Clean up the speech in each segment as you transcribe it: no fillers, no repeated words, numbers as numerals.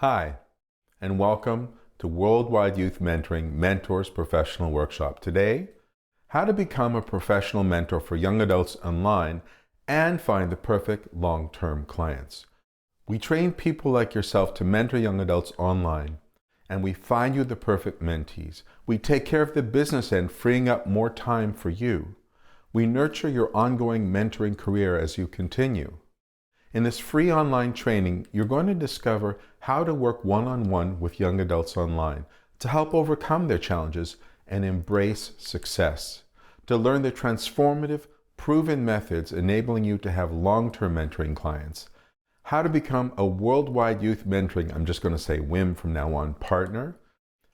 Hi, and welcome to Worldwide Youth Mentoring Mentors Professional Workshop. Today, how to become a professional mentor for young adults online and find the perfect long-term clients. We train people like yourself to mentor young adults online, and we find you the perfect mentees. We take care of the business end, freeing up more time for you. We nurture your ongoing mentoring career as you continue. In this free online training, you're going to discover how to work one-on-one with young adults online to help overcome their challenges and embrace success, to learn the transformative, proven methods enabling you to have long-term mentoring clients, how to become a worldwide youth mentoring, I'm just going to say WIM from now on, partner,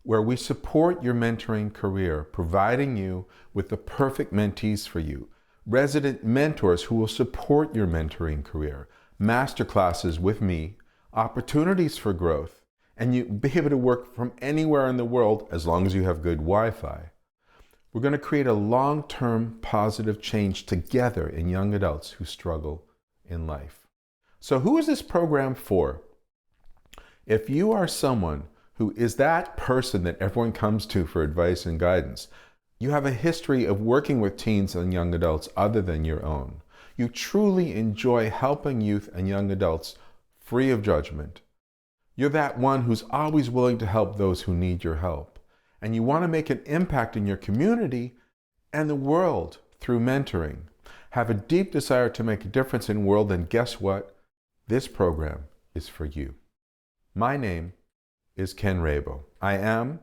where we support your mentoring career, providing you with the perfect mentees for you, resident mentors who will support your mentoring career, masterclasses with me, opportunities for growth, and you'll be able to work from anywhere in the world as long as you have good Wi-Fi. We're going to create a long-term positive change together in young adults who struggle in life. So who is this program for? If you are someone who is that person that everyone comes to for advice and guidance, you have a history of working with teens and young adults other than your own. You truly enjoy helping youth and young adults free of judgment. You're that one who's always willing to help those who need your help. And you want to make an impact in your community and the world through mentoring. Have a deep desire to make a difference in the world, and guess what? This program is for you. My name is Ken Rabow. I am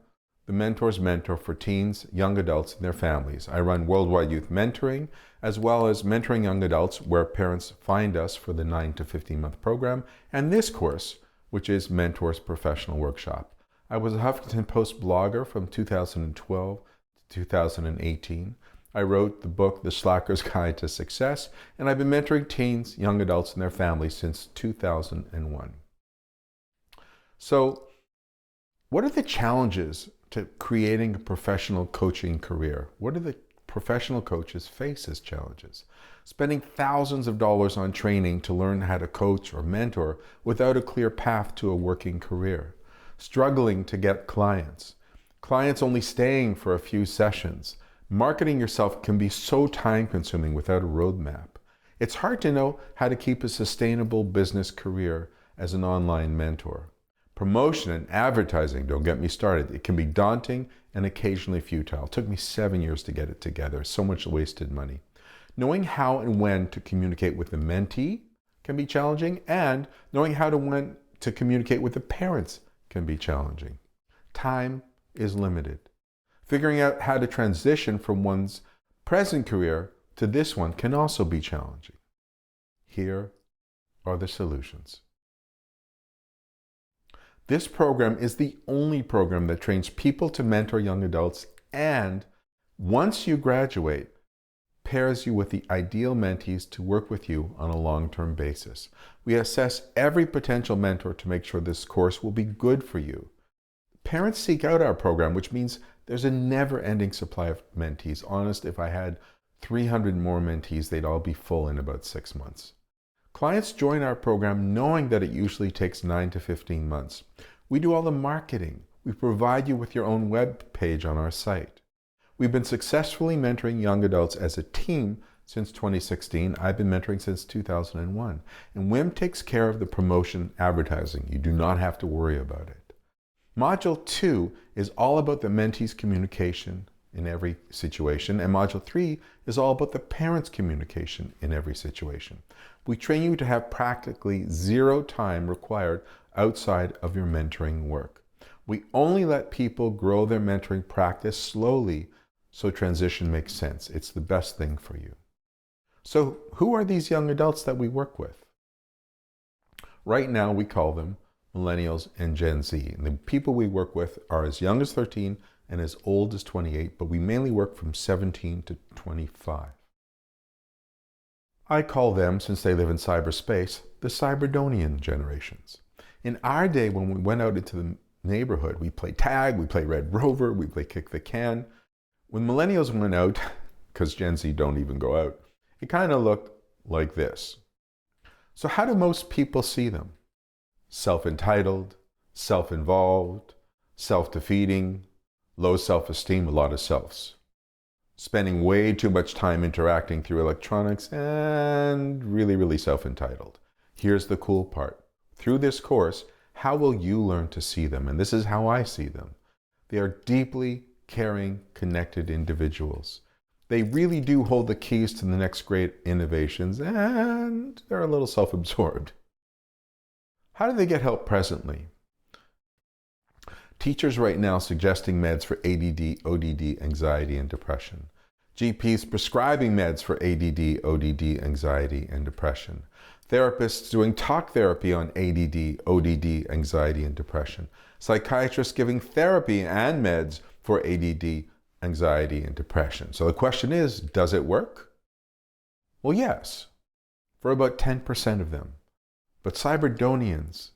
the Mentor's Mentor for teens, young adults, and their families. I run Worldwide Youth Mentoring, as well as Mentoring Young Adults, where parents find us for the 9 to 15-month program, and this course, which is Mentor's Professional Workshop. I was a Huffington Post blogger from 2012 to 2018. I wrote the book, The Slacker's Guide to Success, and I've been mentoring teens, young adults, and their families since 2001. So, what are the challenges to creating a professional coaching career? What do the professional coaches face as challenges? Spending thousands of dollars on training to learn how to coach or mentor without a clear path to a working career. Struggling to get clients. Clients only staying for a few sessions. Marketing yourself can be so time-consuming without a roadmap. It's hard to know how to keep a sustainable business career as an online mentor. Promotion and advertising, don't get me started. It can be daunting and occasionally futile. It took me 7 years to get it together. So much wasted money. Knowing how and when to communicate with the mentee can be challenging, and knowing how to when to communicate with the parents can be challenging. Time is limited. Figuring out how to transition from one's present career to this one can also be challenging. Here are the solutions. This program is the only program that trains people to mentor young adults, and once you graduate, pairs you with the ideal mentees to work with you on a long-term basis. We assess every potential mentor to make sure this course will be good for you. Parents seek out our program, which means there's a never-ending supply of mentees. Honest, if I had 300 more mentees, they'd all be full in about 6 months. Clients join our program knowing that it usually takes 9 to 15 months. We do all the marketing. We provide you with your own web page on our site. We've been successfully mentoring young adults as a team since 2016. I've been mentoring since 2001. And WIM takes care of the promotion advertising. You do not have to worry about it. Module 2 is all about the mentee's communication in every situation, and Module 3 is all about the parents' communication in every situation. We train you to have practically zero time required outside of your mentoring work. We only let people grow their mentoring practice slowly so transition makes sense. It's the best thing for you. So who are these young adults that we work with? Right now we call them Millennials and Gen Z. And the people we work with are as young as 13 and as old as 28, but we mainly work from 17 to 25. I call them, since they live in cyberspace, the Cyberdonian generations. In our day, when we went out into the neighborhood, we played tag, we played Red Rover, we played kick the can. When millennials went out, because Gen Z don't even go out, it kind of looked like this. So how do most people see them? Self-entitled, self-involved, self-defeating, low self-esteem, a lot of selves. Spending way too much time interacting through electronics, and really, really self-entitled. Here's the cool part. Through this course, how will you learn to see them? And this is how I see them. They are deeply caring, connected individuals. They really do hold the keys to the next great innovations, and they're a little self-absorbed. How do they get help presently? Teachers right now suggesting meds for ADD, ODD, anxiety, and depression. GPs prescribing meds for ADD, ODD, anxiety, and depression. Therapists doing talk therapy on ADD, ODD, anxiety, and depression. Psychiatrists giving therapy and meds for ADD, anxiety, and depression. So the question is, does it work? Well, yes, for about 10% of them. But Cyberdonians,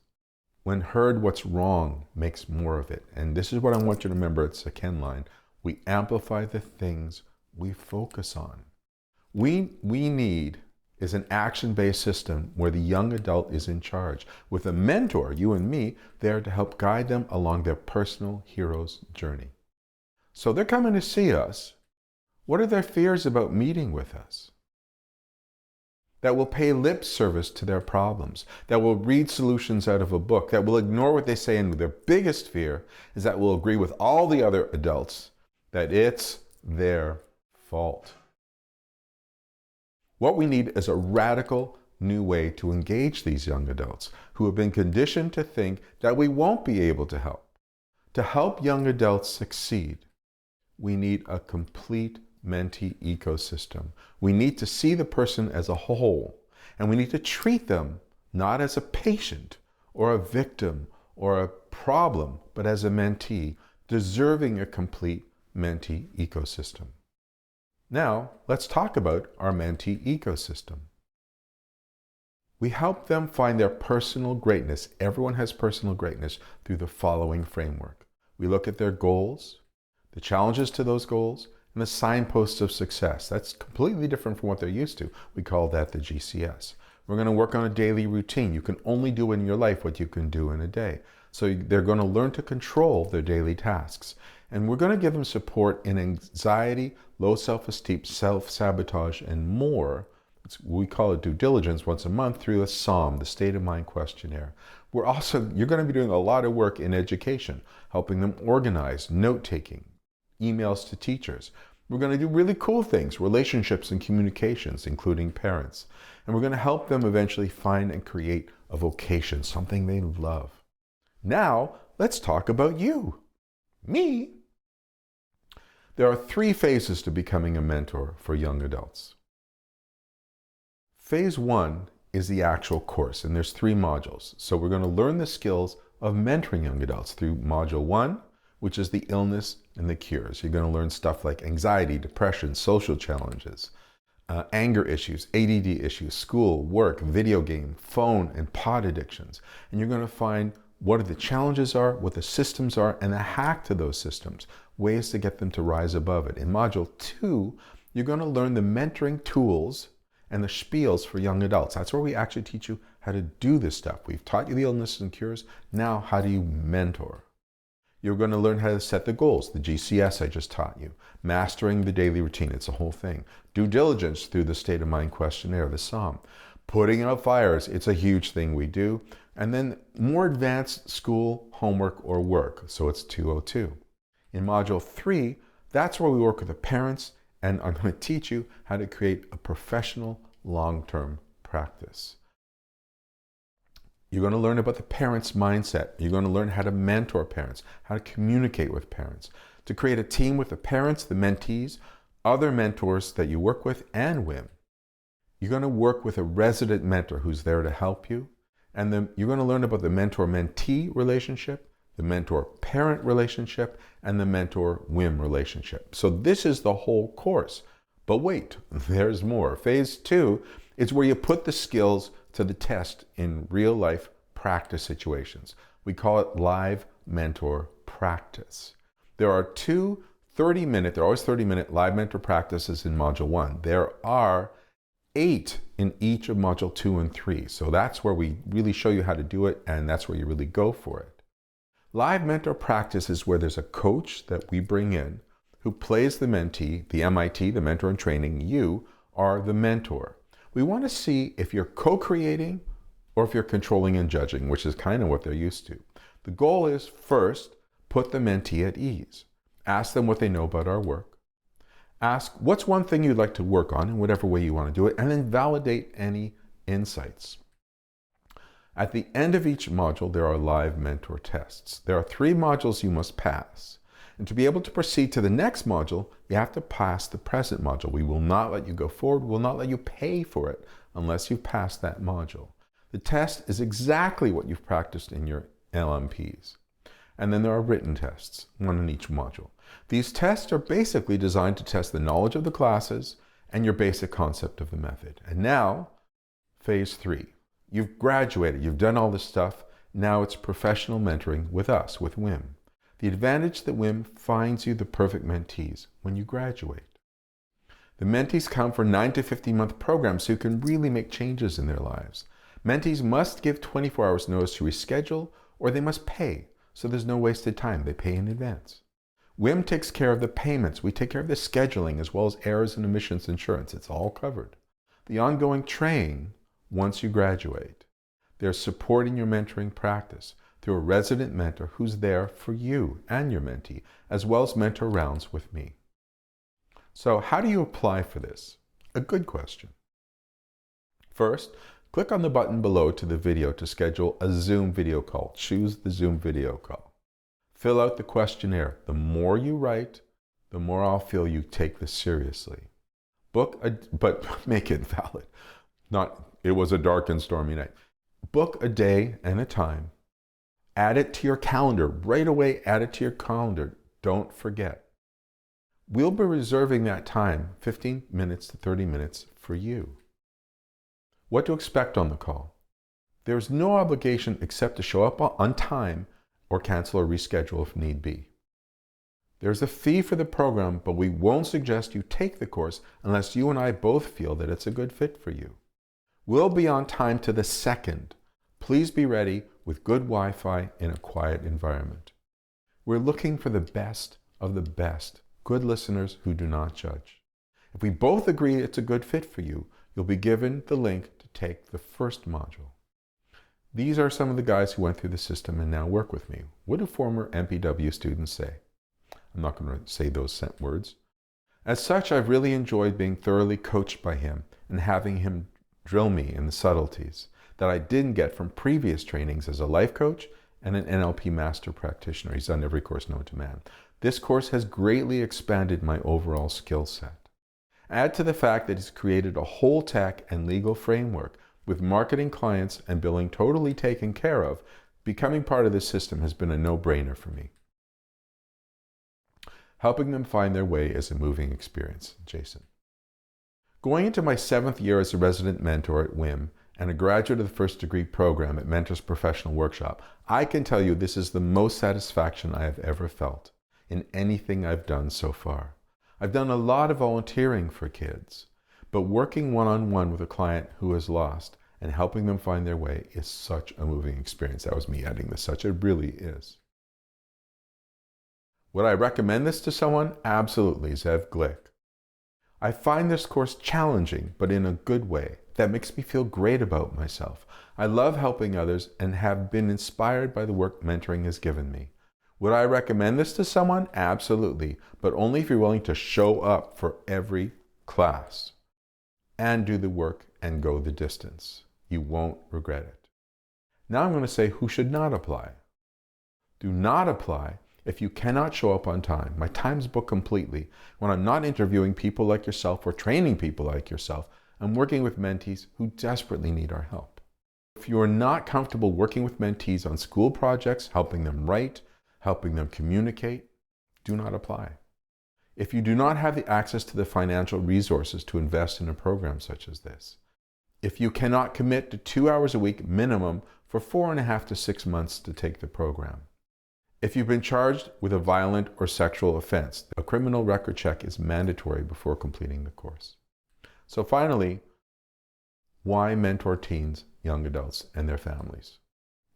when heard what's wrong, makes more of it. And this is what I want you to remember. It's a Ken line. We amplify the things we focus on. We need is an action-based system where the young adult is in charge. With a mentor, you and me, there to help guide them along their personal hero's journey. So they're coming to see us. What are their fears about meeting with us? That will pay lip service to their problems, that will read solutions out of a book, that will ignore what they say, and their biggest fear is that will agree with all the other adults that it's their fault. What we need is a radical new way to engage these young adults who have been conditioned to think that we won't be able to help. To help young adults succeed, we need a complete mentee ecosystem. We need to see the person as a whole, and we need to treat them not as a patient or a victim or a problem, but as a mentee, deserving a complete mentee ecosystem. Now, let's talk about our mentee ecosystem. We help them find their personal greatness. Everyone has personal greatness through the following framework. We look at their goals, the challenges to those goals, and the signposts of success. That's completely different from what they're used to. We call that the GCS. We're going to work on a daily routine. You can only do in your life what you can do in a day. So they're going to learn to control their daily tasks. And we're going to give them support in anxiety, low self-esteem, self-sabotage, and more. We call it due diligence once a month through a SOM, the State of Mind Questionnaire. You're going to be doing a lot of work in education, helping them organize, note-taking, emails to teachers. We're going to do really cool things, relationships and communications, including parents. And we're going to help them eventually find and create a vocation, something they love. Now, let's talk about you, me. There are 3 phases to becoming a mentor for young adults. Phase 1 is the actual course, and there's 3 modules. So we're going to learn the skills of mentoring young adults through Module 1, which is the illness and the cures. You're going to learn stuff like anxiety, depression, social challenges, anger issues, ADD issues, school, work, video game, phone, and pod addictions. And you're going to find what the challenges are, what the systems are, and the hack to those systems, ways to get them to rise above it. In Module 2, you're going to learn the mentoring tools and the spiels for young adults. That's where we actually teach you how to do this stuff. We've taught you the illness and cures. Now, how do you mentor? You're going to learn how to set the goals, the GCS I just taught you. Mastering the daily routine, it's a whole thing. Due diligence through the State of Mind Questionnaire, the SOM. Putting out fires, it's a huge thing we do. And then more advanced school, homework, or work, so it's 202. In Module 3, that's where we work with the parents, and I'm going to teach you how to create a professional long-term practice. You're going to learn about the parents' mindset. You're going to learn how to mentor parents, how to communicate with parents, to create a team with the parents, the mentees, other mentors that you work with, and WIM. You're going to work with a resident mentor who's there to help you. And then you're going to learn about the mentor-mentee relationship, the mentor-parent relationship, and the mentor-WIM relationship. So this is the whole course. But wait, there's more. Phase 2 is where you put the skills to the test in real-life practice situations. We call it live mentor practice. There are 2 30-minute, there are always 30-minute live mentor practices in Module 1. There are 8 in each of Module 2 and 3. So that's where we really show you how to do it, and that's where you really go for it. Live mentor practice is where there's a coach that we bring in who plays the mentee, the MIT, the mentor in training. You are the mentor. We want to see if you're co-creating or if you're controlling and judging, which is kind of what they're used to. The goal is, first, put the mentee at ease. Ask them what they know about our work. Ask, what's one thing you'd like to work on in whatever way you want to do it, and then validate any insights. At the end of each module, there are live mentor tests. There are 3 modules you must pass. And to be able to proceed to the next module, you have to pass the present module. We will not let you go forward. We will not let you pay for it unless you've passed that module. The test is exactly what you've practiced in your LMPs. And then there are written tests, 1 in each module. These tests are basically designed to test the knowledge of the classes and your basic concept of the method. And now, phase 3. You've graduated, you've done all this stuff. Now it's professional mentoring with us, with WIM. The advantage that WIM finds you the perfect mentees when you graduate. The mentees come for 9 to 15-month programs so you can really make changes in their lives. Mentees must give 24 hours notice to reschedule, or they must pay, so there's no wasted time. They pay in advance. WIM takes care of the payments. We take care of the scheduling as well as errors and omissions insurance. It's all covered. The ongoing training once you graduate. They're supporting your mentoring practice through a resident mentor who's there for you and your mentee, as well as mentor rounds with me. So how do you apply for this? A good question. First, click on the button below to the video to schedule a Zoom video call. Choose the Zoom video call. Fill out the questionnaire. The more you write, the more I'll feel you take this seriously. But make it valid. It was a dark and stormy night. Book a day and a time. Add it to your calendar. Right away, add it to your calendar. Don't forget. We'll be reserving that time, 15 minutes to 30 minutes, for you. What to expect on the call? There's no obligation except to show up on time or cancel or reschedule if need be. There's a fee for the program, but we won't suggest you take the course unless you and I both feel that it's a good fit for you. We'll be on time to the second. Please be ready with good Wi-Fi in a quiet environment. We're looking for the best of the best, good listeners who do not judge. If we both agree it's a good fit for you, you'll be given the link to take the first module. These are some of the guys who went through the system and now work with me. What do former MPW students say? I'm not going to say those words. As such, I've really enjoyed being thoroughly coached by him and having him drill me in the subtleties that I didn't get from previous trainings as a life coach and an NLP master practitioner. He's done every course known to man. This course has greatly expanded my overall skill set. Add to the fact that he's created a whole tech and legal framework with marketing clients and billing totally taken care of. Becoming part of this system has been a no-brainer for me. Helping them find their way is a moving experience. Jason. Going into my 7th year as a resident mentor at WIM and a graduate of the first degree program at Mentors Professional Workshop, I can tell you this is the most satisfaction I have ever felt in anything I've done so far. I've done a lot of volunteering for kids, but working one-on-one with a client who is lost and helping them find their way is such a moving experience. That was me adding the such. It really is. Would I recommend this to someone? Absolutely, Zev Glick. I find this course challenging, but in a good way. That makes me feel great about myself. I love helping others and have been inspired by the work mentoring has given me. Would I recommend this to someone? Absolutely, but only if you're willing to show up for every class and do the work and go the distance. You won't regret it. Now I'm going to say who should not apply. Do not apply if you cannot show up on time. My time's booked completely. When I'm not interviewing people like yourself or training people like yourself, I'm working with mentees who desperately need our help. If you are not comfortable working with mentees on school projects, helping them write, helping them communicate, do not apply. If you do not have the access to the financial resources to invest in a program such as this, if you cannot commit to 2 hours a week minimum for 4.5 to 6 months to take the program, if you've been charged with a violent or sexual offense, a criminal record check is mandatory before completing the course. So finally, why mentor teens, young adults, and their families?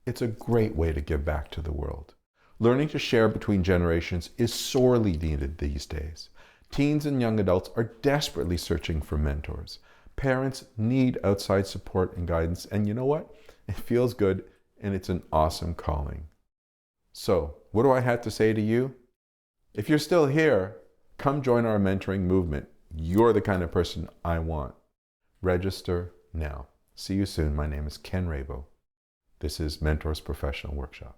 It's a great way to give back to the world. Learning to share between generations is sorely needed these days. Teens and young adults are desperately searching for mentors. Parents need outside support and guidance, and you know what? It feels good, and it's an awesome calling. So, what do I have to say to you? If you're still here, come join our mentoring movement. You're the kind of person I want. Register now. See you soon. My name is Ken Rabow. This is Mentors Professional Workshop.